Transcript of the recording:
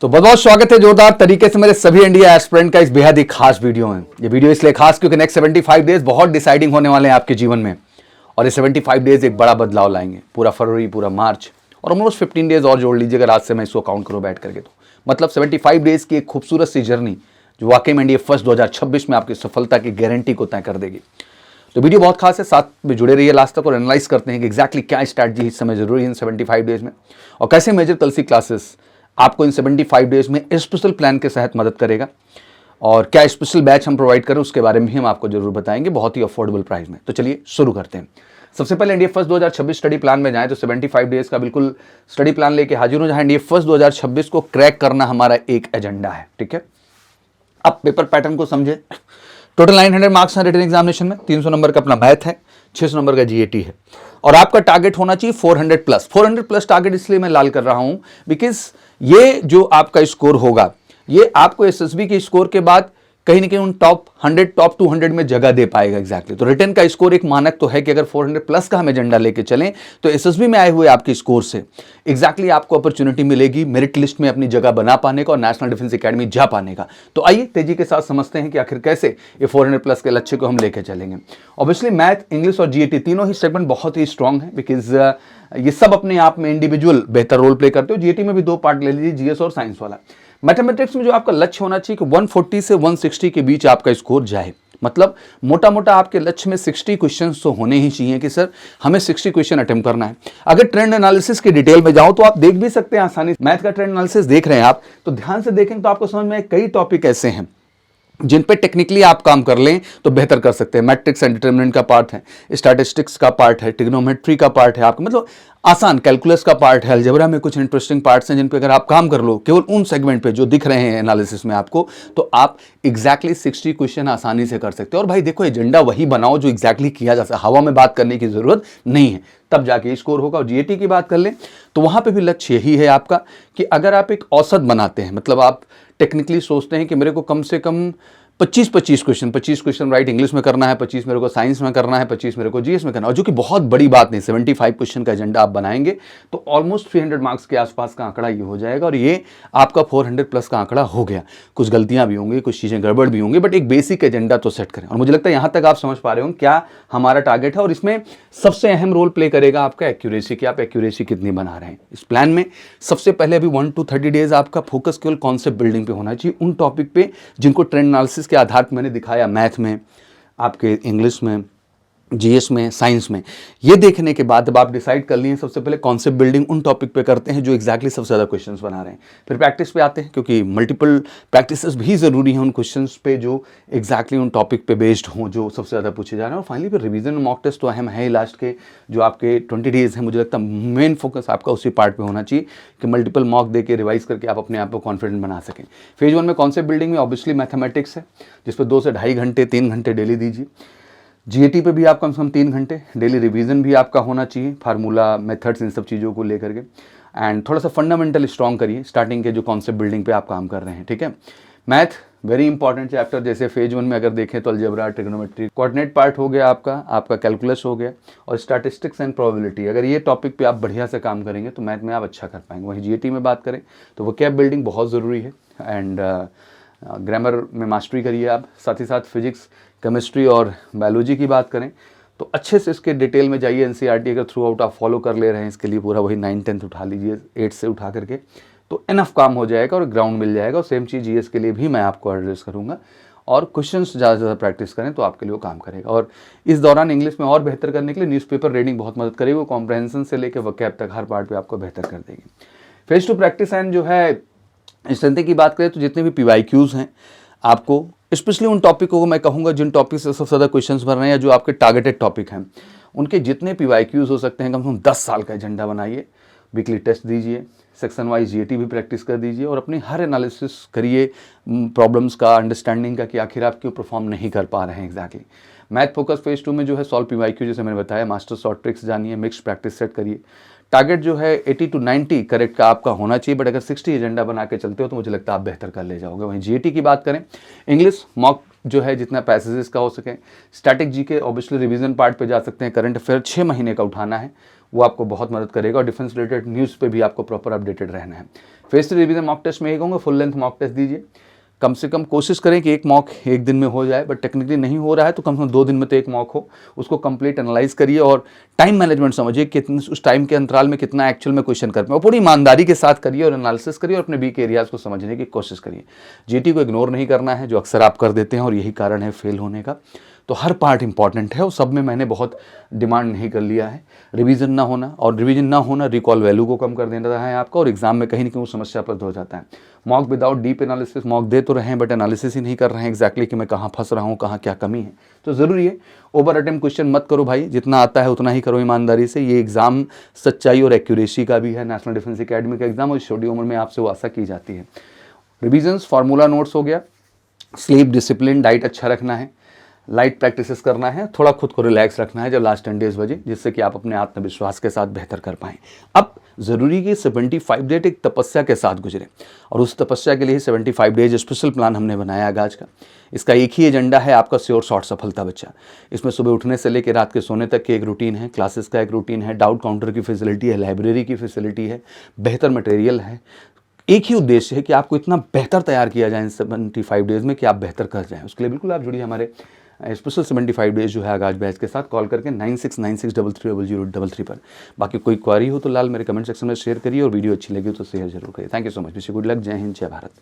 तो बहुत बहुत स्वागत है जोरदार तरीके से मेरे सभी इंडिया एस्पिरेंट का इस बेहद ही खास वीडियो में। ये वीडियो इसलिए खास क्योंकि नेक्स्ट 75 डेज बहुत डिसाइडिंग होने वाले हैं आपके जीवन में, और ये 75 डेज एक बड़ा बदलाव लाएंगे। पूरा फरवरी, पूरा मार्च और ऑलमोस्ट 15 डेज और जोड़ लीजिए अगर आज से मैं इसको काउंट करूँ बैठ करके, तो मतलब 75 डेज की एक खूबसूरत सी जर्नी जो वाकई में इंडिया फर्स्ट 2026 में आपकी सफलता की गारंटी को तय कर देगी। तो वीडियो बहुत खास है, साथ में जुड़े रहिए लास्ट तक और एनालाइज करते हैं कि एग्जैक्टली क्या स्ट्रैटेजी इस समय जरूरी है इन 75 डेज में, और कैसे मेजर कलसी क्लासेस आपको इन 75 डेज में स्पेशल प्लान के तहत मदद करेगा, और क्या स्पेशल बैच हम प्रोवाइड करें उसके बारे में भी हम आपको जरूर बताएंगे बहुत ही अफोर्डेबल प्राइस में। तो चलिए शुरू करते हैं। सबसे पहले इंडिया फर्स्ट 2026 स्टडी प्लान में जाएं तो 75 डेज का बिल्कुल स्टडी प्लान लेके हाजिर हूं, जहां इंडिया फर्स्ट 2026 को क्रैक करना हमारा एक एजेंडा है। ठीक है, अब पेपर पैटर्न को समझे। टोटल 900 मार्क्स हैं रिटन एग्जामिनेशन में, 300 नंबर का अपना मैथ है, 600 नंबर का जीएटी है, और आपका टारगेट होना चाहिए 400 प्लस। 400 प्लस टारगेट इसलिए मैं लाल कर रहा हूं बिकॉज ये जो आपका स्कोर होगा ये आपको एसएसबी के स्कोर के बाद कहीं ना कहीं उन टॉप 100 टॉप 200 में जगह दे पाएगा। एग्जैक्टली तो रिटन का स्कोर एक मानक तो है कि अगर 400 प्लस का हम एजेंडा लेके चलें तो एसएसबी में आए हुए आपके स्कोर से एग्जैक्टली आपको अपॉर्चुनिटी मिलेगी मेरिट लिस्ट में अपनी जगह बना पाने का और नेशनल डिफेंस एकेडमी जा पाने का। तो आइए तेजी के साथ समझते हैं कि आखिर कैसे ये 400 प्लस के लक्ष्य को हम लेके चलेंगे। ऑब्वियसली मैथ, इंग्लिश और जीएटी तीनों ही सेगमेंट बहुत ही स्ट्रांग है बिकॉज ये सब अपने आप में इंडिविजुअल बेहतर रोल प्ले करते हो। जीएटी में भी 2 पार्ट ले लीजिए, जीएस और साइंस वाला। मैथमेटिक्स में जो आपका लक्ष्य होना चाहिए कि 140 से 160 के बीच आपका स्कोर जाए, मतलब मोटा मोटा आपके लक्ष्य में 60 क्वेश्चंस तो होने ही चाहिए कि सर हमें 60 क्वेश्चन अटेम्प्ट करना है। अगर ट्रेंड एनालिसिस की डिटेल में जाओ तो आप देख भी सकते हैं आसानी से। मैथ का ट्रेंड एनालिसिस देख रहे हैं आप तो ध्यान से देखें तो आपको समझ में कई टॉपिक ऐसे हैं जिन पे टेक्निकली आप काम कर लें तो बेहतर कर सकते हैं। मैट्रिक्स एंड डिटरमिनेंट का पार्ट है, स्टैटिस्टिक्स का पार्ट है, ट्रिग्नोमेट्री का पार्ट है, आपका मतलब आसान कैलकुलस का पार्ट है, अलजेब्रा में कुछ इंटरेस्टिंग पार्ट्स हैं जिन पे अगर आप काम कर लो केवल उन सेगमेंट पे जो दिख रहे हैं एनालिसिस में आपको, तो आप एग्जैक्टली 60 क्वेश्चन आसानी से कर सकते हो। और भाई देखो एजेंडा वही बनाओ जो एग्जैक्टली किया जा सकता है, हवा में बात करने की जरूरत नहीं है, तब जाके स्कोर होगा। और जीएटी की बात कर लें तो वहां पे भी लक्ष्य यही है आपका कि अगर आप एक औसत बनाते हैं, मतलब आप टेक्निकली सोचते हैं कि मेरे को कम से कम 25 क्वेश्चन राइट इंग्लिश में करना है, 25 मेरे को साइंस में करना है, 25 मेरे को जीएस में करना है, और जो कि बहुत बड़ी बात नहीं, 75 क्वेश्चन का एजेंडा आप बनाएंगे तो ऑलमोस्ट 300 मार्क्स के आसपास का आंकड़ा ये हो जाएगा, और ये आपका 400 प्लस का आंकड़ा हो गया। कुछ गलतियां भी होंगी, कुछ चीज़ें गड़बड़ भी होंगी, बट एक बेसिक एजेंडा तो सेट करें। और मुझे लगता है यहाँ तक आप समझ पा रहे हो क्या हमारा टारगेट है, और इसमें सबसे अहम रोल प्ले करेगा आपका एक्यूरेसी की, आप एक्यूरेसी कितनी बना रहे हैं। इस प्लान में सबसे पहले अभी 1 to 30 डेज आपका फोकस केवल कॉन्सेप्ट बिल्डिंग पे होना चाहिए, उन टॉपिक पे जिनको ट्रेंड एनालिसिस के आधार पर मैंने दिखाया, मैथ में, आपके इंग्लिश में, जीएस में, साइंस में। ये देखने के बाद अब आप डिसाइड कर लिए सबसे पहले कॉन्सेप्ट बिल्डिंग उन टॉपिक पे करते हैं जो एग्जैक्टली सबसे ज़्यादा क्वेश्चंस बना रहे हैं। फिर प्रैक्टिस पे आते हैं क्योंकि मल्टीपल प्रैक्टिसेस भी ज़रूरी हैं उन क्वेश्चंस पे जो एग्जैक्टली उन टॉपिक पे बेस्ड हों जो सबसे ज़्यादा पूछे जा रहे हैं। और फाइनली फिर रिवीजन मॉक टेस्ट तो अहम है ही, लास्ट के जो आपके 20 डेज हैं, मुझे लगता है मेन फोकस आपका उसी पार्ट पर होना चाहिए कि मल्टीपल मॉक दे के रिवाइज करके आप अपने आप को कॉन्फिडेंट बना सकें। फेज 1 में कॉन्सेप्ट बिल्डिंग में ऑब्वियसली मैथमेटिक्स है जिस पर 2 से ढाई घंटे 3 घंटे डेली दीजिए। जीएटी पे भी आप कम से कम 3 घंटे डेली रिवीजन भी आपका होना चाहिए, फार्मूला, मेथड्स, इन सब चीज़ों को लेकर के, एंड थोड़ा सा फंडामेंटल स्ट्रॉन्ग करिए स्टार्टिंग के जो कॉन्सेप्ट बिल्डिंग पे आप काम कर रहे हैं। ठीक है, मैथ वेरी इंपॉर्टेंट चैप्टर, जैसे फेज 1 में अगर देखें तो अलजेब्रा, ट्रिग्नोमेट्री, कोऑर्डिनेट पार्ट हो गया आपका कैलकुलस हो गया, और स्टैटिस्टिक्स एंड प्रोबेबिलिटी। अगर ये टॉपिक पे आप बढ़िया से काम करेंगे तो मैथ में आप अच्छा कर पाएंगे। वहीं जीएटी में बात करें तो वो कैप बिल्डिंग बहुत ज़रूरी है, एंड ग्रामर में मास्टरी करिए आप, साथ ही साथ फिजिक्स, केमिस्ट्री और बायोलॉजी की बात करें तो अच्छे से इसके डिटेल में जाइए। एनसीईआरटी अगर थ्रू आउट आप फॉलो कर ले रहे हैं इसके लिए पूरा वही 9, 10 उठा लीजिए, 8 से उठा करके, तो इनफ काम हो जाएगा और ग्राउंड मिल जाएगा। और सेम चीज़ जीएस के लिए भी मैं आपको एड्रेस करूँगा, और क्वेश्चंस ज़्यादा से ज़्यादा प्रैक्टिस करें तो आपके लिए वो काम करेगा। और इस दौरान इंग्लिश में और बेहतर करने के लिए न्यूज़पेपर रीडिंग बहुत मदद करेगी, वो कॉम्प्रहेंशन से लेकर वोकैब तक हर पार्ट पर आपको बेहतर कर देगी। फेज 2 प्रैक्टिस एंड जो है स्ट्रेंथ की बात करें तो जितने भी पीवाईक्यूज़ हैं आपको स्पेशली उन टॉपिकों को मैं कहूँगा जिन टॉपिक से सबसे ज़्यादा क्वेश्चंस बन रहे हैं या जो आपके टारगेटेड टॉपिक हैं, उनके जितने पीवाईक्यूज़ हो सकते हैं कम से कम 10 साल का एजेंडा बनाइए, वीकली टेस्ट दीजिए, सेक्शन वाइज जीएटी भी प्रैक्टिस कर दीजिए, और अपनी हर एनालिसिस करिए प्रॉब्लम्स का, अंडरस्टैंडिंग का कि आखिर आप क्यों परफॉर्म नहीं कर पा रहे हैं एग्जैक्टली। मैथ फोकस फेज 2 में जो है सॉल्व पीवाईक्यू, जैसे मैंने बताया, मास्टर शॉर्ट ट्रिक्स जानिए, मिक्स प्रैक्टिस सेट करिए। टारगेट जो है 80 to 90 करेक्ट का आपका होना चाहिए, बट अगर 60 एजेंडा बना के चलते हो तो मुझे लगता है आप बेहतर कर ले जाओगे। वहीं जीएटी की बात करें, इंग्लिश मॉक जो है जितना पैसेजेस का हो सके, static GK obviously revision part पे जा सकते हैं, करंट अफेयर 6 महीने का उठाना है, वो आपको बहुत मदद करेगा, और डिफेंस रिलेटेड न्यूज़ पे भी आपको प्रॉपर अपडेटेड रहना है। Face to revision mock test में यही कहूँगा, फुल लेंथ मॉक टेस्ट दीजिए। कम से कम कोशिश करें कि एक मॉक एक दिन में हो जाए, बट टेक्निकली नहीं हो रहा है तो कम से कम 2 दिन में तो एक मॉक हो। उसको कंप्लीट एनालाइज करिए और टाइम मैनेजमेंट समझिए कि उस टाइम के अंतराल में कितना एक्चुअल में क्वेश्चन कर पाए, और पूरी ईमानदारी के साथ करिए और एनालिसिस करिए और अपने वीक एरियाज को समझने की कोशिश करिए। जीटी को इग्नोर नहीं करना है, जो अक्सर आप कर देते हैं और यही कारण है फेल होने का। तो हर पार्ट इंपॉर्टेंट है और सब में मैंने बहुत डिमांड नहीं कर लिया है। रिवीजन ना होना, और रिवीजन ना होना रिकॉल वैल्यू को कम कर देना है आपका, और एग्जाम में कहीं ना कहीं समस्याप्रद हो जाता है। Mock without deep analysis, mock दे तो रहे हैं बट एनालिसिस ही नहीं कर रहे हैं एग्जैक्टली कि मैं कहाँ फंस रहा हूँ, कहाँ क्या कमी है। तो ज़रूरी है ओवर अटेम्प्ट क्वेश्चन मत करो भाई, जितना आता है उतना ही करो ईमानदारी से। ये एग्जाम सच्चाई और एक्यूरेसी का भी है, नेशनल डिफेंस एकेडमी का एग्जाम, और छोटी उम्र में आपसे वो आशा की जाती है। रिविजन्स, फार्मूला नोट्स हो गया, स्लीप, डिसिप्लिन, डाइट अच्छा रखना है, लाइट प्रैक्टिसेस करना है, थोड़ा खुद को रिलैक्स रखना है जब लास्ट 10 डेज बजे, जिससे कि आप अपने आत्मविश्वास के साथ बेहतर कर पाएं। अब ज़रूरी कि 75 डेज एक तपस्या के साथ गुजरे, और उस तपस्या के लिए 75 डेज स्पेशल प्लान हमने बनाया आगाज का। इसका एक ही एजेंडा है, आपका श्योर शॉर्ट सफलता बच्चा। इसमें सुबह उठने से लेकर रात के सोने तक की एक रूटीन है, क्लासेस का एक रूटीन है, डाउट काउंटर की फैसिलिटी है, लाइब्रेरी की फैसिलिटी है, बेहतर मटेरियल है। एक ही उद्देश्य है कि आपको इतना बेहतर तैयार किया जाए इन 75 डेज में कि आप बेहतर कर जाएं। उसके लिए बिल्कुल आप जुड़िए हमारे स्पेशल 75 डेज जो है आगाज बैच के साथ। कॉल करके 9696330033 पर। बाकी कोई क्वारी हो तो लाल मेरे कमेंट सेक्शन में शेयर करिए, और वीडियो अच्छी लगी तो शेयर जरूर करिए। Thank you so much. Wish you good luck. जय हिंद, जय भारत।